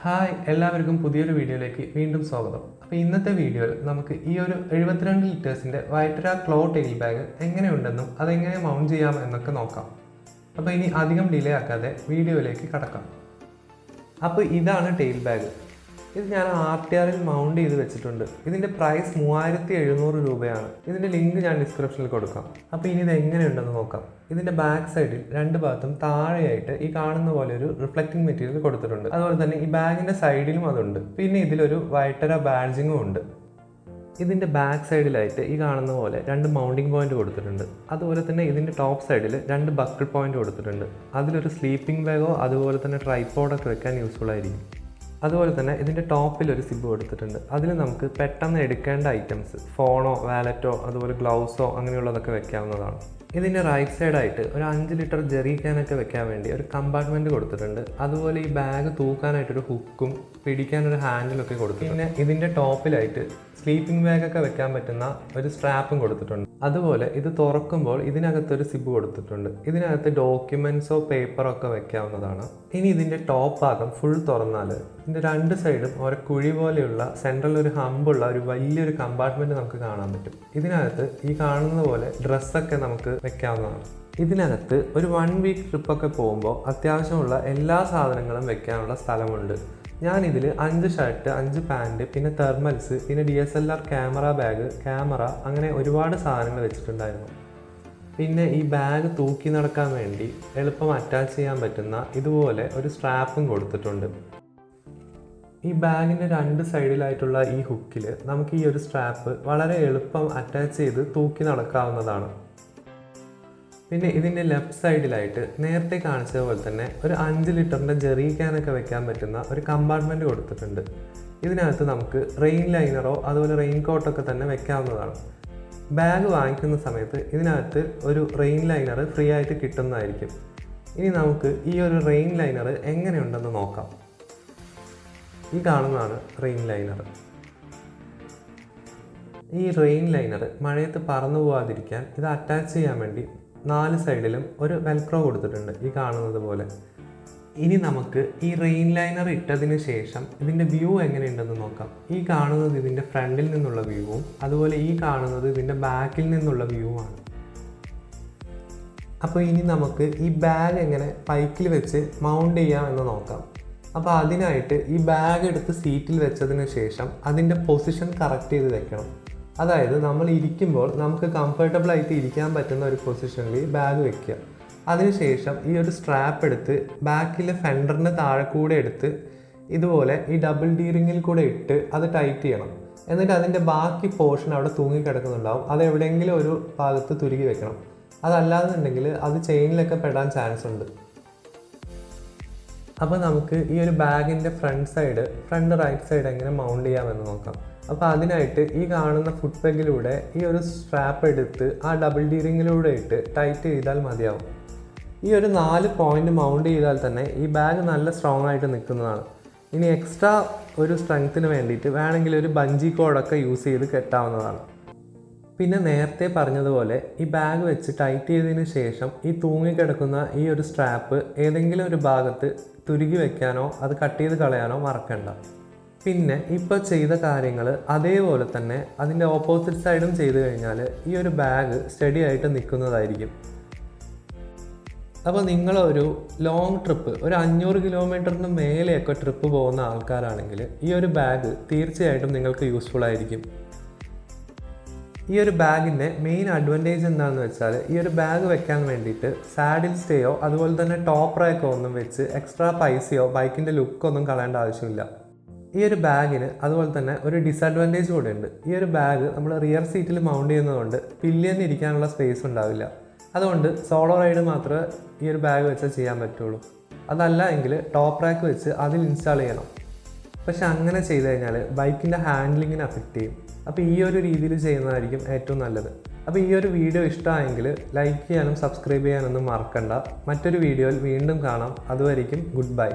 Hi എല്ലാവർക്കും പുതിയൊരു വീഡിയോയിലേക്ക് വീണ്ടും സ്വാഗതം. അപ്പോൾ ഇന്നത്തെ വീഡിയോയിൽ നമുക്ക് ഈ ഒരു 72 ലിറ്റേഴ്സിൻ്റെ വൈറ്ററ ക്ലോ ടെയിൽ ബാഗ് എങ്ങനെയുണ്ടെന്നും അതെങ്ങനെ മൗണ്ട് ചെയ്യാം എന്നൊക്കെ നോക്കാം. അപ്പോൾ ഇനി അധികം ഡിലേ ആക്കാതെ വീഡിയോയിലേക്ക് കടക്കാം. അപ്പോൾ ഇതാണ് ടെയിൽ ബാഗ്. ഇത് ഞാൻ RTRൽ മൗണ്ട് ചെയ്ത് വെച്ചിട്ടുണ്ട്. ഇതിൻ്റെ പ്രൈസ് 3700 രൂപയാണ്. ഇതിൻ്റെ ലിങ്ക് ഞാൻ ഡിസ്ക്രിപ്ഷനിൽ കൊടുക്കാം. അപ്പോൾ ഇനി ഇത് എങ്ങനെയുണ്ടെന്ന് നോക്കാം. ഇതിൻ്റെ ബാക്ക് സൈഡിൽ രണ്ട് ഭാഗത്തും താഴെയായിട്ട് ഈ കാണുന്ന പോലെ ഒരു റിഫ്ലക്റ്റിംഗ് മെറ്റീരിയൽ കൊടുത്തിട്ടുണ്ട്. അതുപോലെ തന്നെ ഈ ബാഗിൻ്റെ സൈഡിലും അതുണ്ട്. പിന്നെ ഇതിലൊരു വൈറ്ററ ബാഡ്ജിങ്ങും ഉണ്ട്. ഇതിൻ്റെ ബാക്ക് സൈഡിലായിട്ട് ഈ കാണുന്ന പോലെ രണ്ട് മൗണ്ടിങ് പോയിന്റ് കൊടുത്തിട്ടുണ്ട്. അതുപോലെ തന്നെ ഇതിൻ്റെ ടോപ്പ് സൈഡിൽ രണ്ട് ബക്കിൾ പോയിന്റ് കൊടുത്തിട്ടുണ്ട്. അതിലൊരു സ്ലീപ്പിംഗ് ബാഗോ അതുപോലെ തന്നെ ട്രൈപോഡൊക്കെ വെക്കാൻ യൂസ്ഫുൾ ആയിരിക്കും. അതുപോലെ തന്നെ ഇതിൻ്റെ ടോപ്പിൽ ഒരു സിബ് കൊടുത്തിട്ടുണ്ട്. അതിൽ നമുക്ക് പെട്ടെന്ന് എടുക്കേണ്ട ഐറ്റംസ്, ഫോണോ വാലറ്റോ അതുപോലെ ഗ്ലൗസോ അങ്ങനെയുള്ളതൊക്കെ വെക്കാവുന്നതാണ്. ഇതിൻ്റെ റൈറ്റ് സൈഡായിട്ട് ഒരു 5 ലിറ്റർ ജെറി ക്യാനൊക്കെ വെക്കാൻ വേണ്ടി ഒരു കമ്പാർട്ട്മെൻറ്റ് കൊടുത്തിട്ടുണ്ട്. അതുപോലെ ഈ ബാഗ് തൂക്കാനായിട്ടൊരു ഹുക്കും പിടിക്കാനൊരു ഹാൻഡിലൊക്കെ കൊടുത്തിട്ടുണ്ട്. പിന്നെ ഇതിൻ്റെ ടോപ്പിലായിട്ട് സ്ലീപ്പിംഗ് ബാഗൊക്കെ വെക്കാൻ പറ്റുന്ന ഒരു സ്ട്രാപ്പും കൊടുത്തിട്ടുണ്ട്. അതുപോലെ ഇത് തുറക്കുമ്പോൾ ഇതിനകത്തൊരു സിബ് കൊടുത്തിട്ടുണ്ട്. ഇതിനകത്ത് ഡോക്യുമെൻറ്റ്സോ പേപ്പറോ ഒക്കെ വെക്കാവുന്നതാണ്. ഇനി ഇതിൻ്റെ ടോപ്പ് ഭാഗം ഫുൾ തുറന്നാൽ ഇതിൻ്റെ രണ്ട് സൈഡും ഒരു കുഴി പോലെയുള്ള സെൻട്രൽ ഒരു ഹമ്പുള്ള ഒരു വലിയൊരു കമ്പാർട്ട്മെൻറ്റ് നമുക്ക് കാണാൻ പറ്റും. ഇതിനകത്ത് ഈ കാണുന്ന പോലെ ഡ്രസ്സൊക്കെ നമുക്ക് വെക്കാവുന്നതാണ്. ഇതിനകത്ത് ഒരു 1 വീക്ക് ട്രിപ്പൊക്കെ പോകുമ്പോൾ അത്യാവശ്യമുള്ള എല്ലാ സാധനങ്ങളും വെക്കാനുള്ള സ്ഥലമുണ്ട്. ഞാനിതിൽ 5 ഷർട്ട്, 5 പാൻറ്റ്, പിന്നെ തെർമൽസ്, പിന്നെ DSLR ക്യാമറ ബാഗ്, ക്യാമറ, അങ്ങനെ ഒരുപാട് സാധനങ്ങൾ വെച്ചിട്ടുണ്ടായിരുന്നു. പിന്നെ ഈ ബാഗ് തൂക്കി നടക്കാൻ വേണ്ടി എളുപ്പം അറ്റാച്ച് ചെയ്യാൻ പറ്റുന്ന ഇതുപോലെ ഒരു സ്ട്രാപ്പും കൊടുത്തിട്ടുണ്ട്. ഈ ബാഗിൻ്റെ രണ്ട് സൈഡിലായിട്ടുള്ള ഈ ഹുക്കിൽ നമുക്ക് ഈ ഒരു സ്ട്രാപ്പ് വളരെ എളുപ്പം അറ്റാച്ച് ചെയ്ത് തൂക്കി നടക്കാവുന്നതാണ്. പിന്നെ ഇതിൻ്റെ ലെഫ്റ്റ് സൈഡിലായിട്ട് നേരത്തെ കാണിച്ചതുപോലെ തന്നെ ഒരു 5 ലിറ്ററിൻ്റെ ജെറി ക്യാനൊക്കെ വെക്കാൻ പറ്റുന്ന ഒരു കമ്പാർട്ട്മെൻറ്റ് കൊടുത്തിട്ടുണ്ട്. ഇതിനകത്ത് നമുക്ക് റെയിൻ ലൈനറോ അതുപോലെ റെയിൻ കോട്ടൊക്കെ തന്നെ വെക്കാവുന്നതാണ്. ബാഗ് വാങ്ങിക്കുന്ന സമയത്ത് ഇതിനകത്ത് ഒരു റെയിൻ ലൈനർ ഫ്രീ ആയിട്ട് കിട്ടുന്നതായിരിക്കും. ഇനി നമുക്ക് ഈ ഒരു റെയിൻ ലൈനർ എങ്ങനെയുണ്ടെന്ന് നോക്കാം. ഈ കാണുന്നതാണ് റെയിൻ ലൈനർ. ഈ റെയിൻ ലൈനർ മഴയത്ത് പറന്നു പോകാതിരിക്കാൻ ഇത് അറ്റാച്ച് ചെയ്യാൻ വേണ്ടി 4 സൈഡിലും ഒരു വെൽക്രോ കൊടുത്തിട്ടുണ്ട്, ഈ കാണുന്നത് പോലെ. ഇനി നമുക്ക് ഈ റെയിൻ ലൈനർ ഇട്ടതിന് ശേഷം ഇതിൻ്റെ വ്യൂ എങ്ങനെയുണ്ടെന്ന് നോക്കാം. ഈ കാണുന്നത് ഇതിൻ്റെ ഫ്രണ്ടിൽ നിന്നുള്ള വ്യൂവും അതുപോലെ ഈ കാണുന്നത് ഇതിൻ്റെ ബാക്കിൽ നിന്നുള്ള വ്യൂവുമാണ്. അപ്പോൾ ഇനി നമുക്ക് ഈ ബാഗ് എങ്ങനെ ബൈക്കിൽ വെച്ച് മൗണ്ട് ചെയ്യാം എന്ന് നോക്കാം. അപ്പോൾ അതിനായിട്ട് ഈ ബാഗ് എടുത്ത് സീറ്റിൽ വെച്ചതിന് ശേഷം അതിൻ്റെ പൊസിഷൻ കറക്റ്റ് ചെയ്ത് വെക്കണം. അതായത് നമ്മൾ ഇരിക്കുമ്പോൾ നമുക്ക് കംഫർട്ടബിൾ ആയിട്ട് ഇരിക്കാൻ പറ്റുന്ന ഒരു പൊസിഷനിൽ ബാഗ് വെക്കുക. അതിനുശേഷം ഈ ഒരു സ്ട്രാപ്പ് എടുത്ത് ബാക്കിലെ ഫെൻഡറിന് താഴെ കൂടെ എടുത്ത് ഇതുപോലെ ഈ ഡബിൾ ഡി റിങ്ങിൽ കൂടെ ഇട്ട് അത് ടൈറ്റ് ചെയ്യണം. എന്നിട്ട് അതിൻ്റെ ബാക്കി പോർഷൻ അവിടെ തൂങ്ങിക്കിടക്കുന്നുണ്ടാവും, അത് എവിടെയെങ്കിലും ഒരു ഭാഗത്ത് തുരുകി വെക്കണം. അതല്ലാന്നുണ്ടെങ്കിൽ അത് ചെയിനിലൊക്കെ പെടാൻ ചാൻസ് ഉണ്ട്. അപ്പോൾ നമുക്ക് ഈ ഒരു ബാഗിൻ്റെ ഫ്രണ്ട് റൈറ്റ് സൈഡ് എങ്ങനെ മൗണ്ട് ചെയ്യാമെന്ന് നോക്കാം. അപ്പോൾ അതിനായിട്ട് ഈ കാണുന്ന ഫുട് പെഗിലൂടെ ഈ ഒരു സ്ട്രാപ്പ് എടുത്ത് ആ ഡബിൾ ഡി റിങ്ങിലൂടെ ഇട്ട് ടൈറ്റ് ചെയ്താൽ മതിയാവും. ഈ ഒരു 4 പോയിന്റ് മൗണ്ട് ചെയ്താൽ തന്നെ ഈ ബാഗ് നല്ല സ്ട്രോങ് ആയിട്ട് നിൽക്കുന്നതാണ്. ഇനി എക്സ്ട്രാ ഒരു സ്ട്രെങ്ത്തിന് വേണ്ടിയിട്ട് വേണമെങ്കിൽ ഒരു ബഞ്ചി കോഡൊക്കെ യൂസ് ചെയ്ത് കെട്ടാവുന്നതാണ്. പിന്നെ നേരത്തെ പറഞ്ഞതുപോലെ ഈ ബാഗ് വെച്ച് ടൈറ്റ് ചെയ്തതിന് ശേഷം ഈ തൂങ്ങിക്കിടക്കുന്ന ഈ ഒരു സ്ട്രാപ്പ് ഏതെങ്കിലും ഒരു ഭാഗത്ത് തുരുകി വെക്കാനോ അത് കട്ട് ചെയ്ത് കളയാനോ മറക്കണ്ട. പിന്നെ ഇപ്പോൾ ചെയ്ത കാര്യങ്ങൾ അതേപോലെ തന്നെ അതിൻ്റെ ഓപ്പോസിറ്റ് സൈഡും ചെയ്ത് കഴിഞ്ഞാൽ ഈ ഒരു ബാഗ് സ്റ്റഡി ആയിട്ട് നിൽക്കുന്നതായിരിക്കും. അപ്പോൾ നിങ്ങളൊരു ലോങ് ട്രിപ്പ്, ഒരു 500 കിലോമീറ്ററിന് മേലെയൊക്കെ ട്രിപ്പ് പോകുന്ന ആൾക്കാരാണെങ്കിൽ ഈ ഒരു ബാഗ് തീർച്ചയായിട്ടും നിങ്ങൾക്ക് യൂസ്ഫുൾ ആയിരിക്കും. ഈ ഒരു ബാഗിൻ്റെ മെയിൻ അഡ്വാൻറ്റേജ് എന്താണെന്ന് വെച്ചാൽ ഈ ഒരു ബാഗ് വെക്കാൻ വേണ്ടിയിട്ട് സാഡിൽ സ്റ്റേയോ അതുപോലെ തന്നെ ടോപ്പ് റാക്കോ ഒന്നും വെച്ച് എക്സ്ട്രാ പൈസയോ ബൈക്കിൻ്റെ ലുക്കൊന്നും കളയേണ്ട ആവശ്യമില്ല. ഈ ഒരു ബാഗിന് അതുപോലെ തന്നെ ഒരു ഡിസഡ്വാൻറ്റേജ് കൂടെ ഉണ്ട്. ഈ ഒരു ബാഗ് നമ്മൾ റിയർ സീറ്റിൽ മൗണ്ട് ചെയ്യുന്നതുകൊണ്ട് പില്ലിയൻ ഇരിക്കാനുള്ള സ്പേസ് ഉണ്ടാവില്ല. അതുകൊണ്ട് സോളോ റൈഡ് മാത്രമേ ഈ ഒരു ബാഗ് വെച്ചാൽ ചെയ്യാൻ പറ്റുള്ളൂ. അതല്ല എങ്കിൽ ടോപ്പ് റാക്ക് വെച്ച് അതിൽ ഇൻസ്റ്റാൾ ചെയ്യണം. പക്ഷെ അങ്ങനെ ചെയ്ത് കഴിഞ്ഞാൽ ബൈക്കിൻ്റെ ഹാൻഡ്ലിങ്ങിന് അഫക്റ്റ് ചെയ്യും. അപ്പോൾ ഈ ഒരു രീതിയിൽ ചെയ്യുന്നതായിരിക്കും ഏറ്റവും നല്ലത്. അപ്പോൾ ഈ ഒരു വീഡിയോ ഇഷ്ടമായെങ്കിൽ ലൈക്ക് ചെയ്യാനും സബ്സ്ക്രൈബ് ചെയ്യാനൊന്നും മറക്കണ്ട. മറ്റൊരു വീഡിയോയിൽ വീണ്ടും കാണാം. അതുവരെയും ഗുഡ് ബൈ.